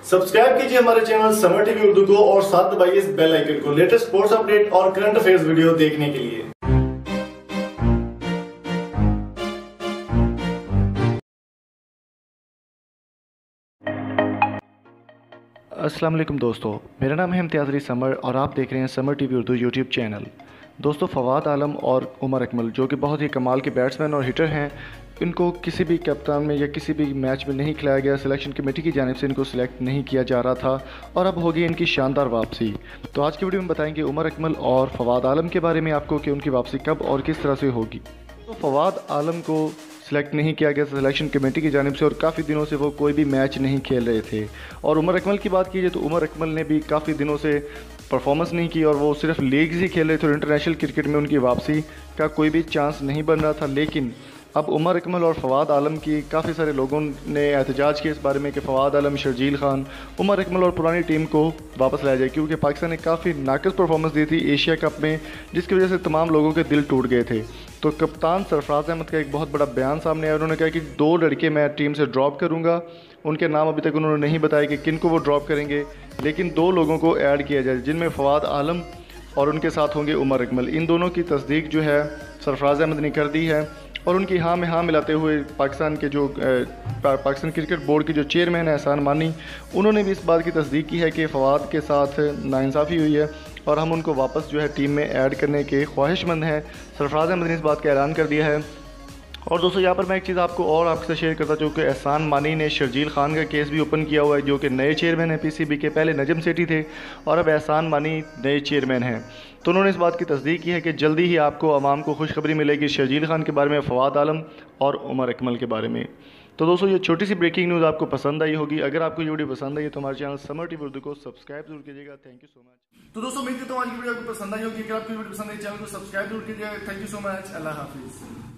Subscribe कीजिए हमारे channel summer TV Urdu को और साथ दबाइए इस बेल आइकन को लेटेस्ट स्पोर्ट्स अपडेट और करंट अफेयर्स वीडियो देखने के लिए। अस्सलाम वालेकुम दोस्तों, मेरा नाम है इम्तियाज़ अली समर और आप देख रहे हैं summer TV Urdu YouTube channel. दोस्तों, फवाद आलम और उमर अकमल जो कि बहुत ही कमाल के बैट्समैन और हिटर हैं, इनको किसी भी कप्तान में या किसी भी मैच में नहीं खिलाया गया। सिलेक्शन कमेटी की जानिब से इनको सिलेक्ट नहीं किया जा रहा था और अब होगी इनकी शानदार वापसी। तो आज की वीडियो में बताएंगे उमर अकमल और फवाद आलम के बारे में आपको कि उनकी वापसी कब और किस तरह से होगी। तो फवाद आलम को सिलेक्ट नहीं किया गया सिलेक्शन कमेटी की जानिब से और काफ़ी दिनों से वो कोई भी मैच नहीं खेल रहे थे। और उमर अकमल की बात कीजिए तो उमर अकमल ने भी काफ़ी दिनों से परफॉर्मेंस नहीं की और वो सिर्फ लीग्स ही खेल रहे थे और इंटरनेशनल क्रिकेट में उनकी वापसी का कोई भी चांस नहीं बन रहा था। लेकिन अब उमर अकमल और फवाद आलम की काफ़ी सारे लोगों ने एहतजाज किया इस बारे में कि फवाद आलम, शर्जील खान, उमर अकमल और पुरानी टीम को वापस लाया जाए, क्योंकि पाकिस्तान ने काफ़ी नाक़िस परफॉर्मेंस दी थी एशिया कप में, जिसकी वजह से तमाम लोगों के दिल टूट गए थे। तो कप्तान सरफराज अहमद का एक बहुत बड़ा बयान सामने आया। उन्होंने कहा कि 2 लड़के मैं टीम से ड्रॉप करूँगा। उनके नाम अभी तक उन्होंने नहीं बताया कि किन को वो ड्रॉप करेंगे, लेकिन 2 लोगों को ऐड किया जाए, जिनमें फवाद आलम और उनके साथ होंगे उमर अकमल। इन दोनों की तस्दीक जो है सरफराज अहमद ने कर दी है और उनकी हाँ में हाँ मिलाते हुए पाकिस्तान क्रिकेट बोर्ड के जो चेयरमैन है एहसान मानी, उन्होंने भी इस बात की तस्दीक की है कि फ़वाद के साथ नाइंसाफ़ी हुई है और हम उनको वापस जो है टीम में ऐड करने के ख्वाहिशमंद हैं। सरफराज अहमद ने इस बात का ऐलान कर दिया है। और दोस्तों, यहाँ पर मैं एक चीज़ आपके साथ शेयर करता चाहूँ कि एहसान मानी ने शर्जील खान का केस भी ओपन किया हुआ है, जो कि नए चेयरमैन हैं पीसीबी के। पहले नजम सेठी थे और अब एहसान मानी नए चेयरमैन हैं। तो उन्होंने इस बात की तस्दीक की है कि जल्दी ही आपको आवाम को खुशखबरी मिलेगी शर्जील खान के बारे में, फवाद आलम और उमर अकमल के बारे में। तो दोस्तों, ये छोटी सी ब्रेकिंग न्यूज़ आपको पसंद आई होगी। अगर आपको ये वीडियो पसंद आई तो हमारे चैनल समर टीवी उर्दू को सब्सक्राइब जरूर कीजिएगा। Thank you so much. तो दोस्तों, उम्मीद करता हूँ आज की वीडियो आपको पसंद आई होगी। अगर आपको वीडियो पसंद आई चैनल को सब्सक्राइब जरूर कीजिएगा। Thank you so much. अल्लाह हाफिज़।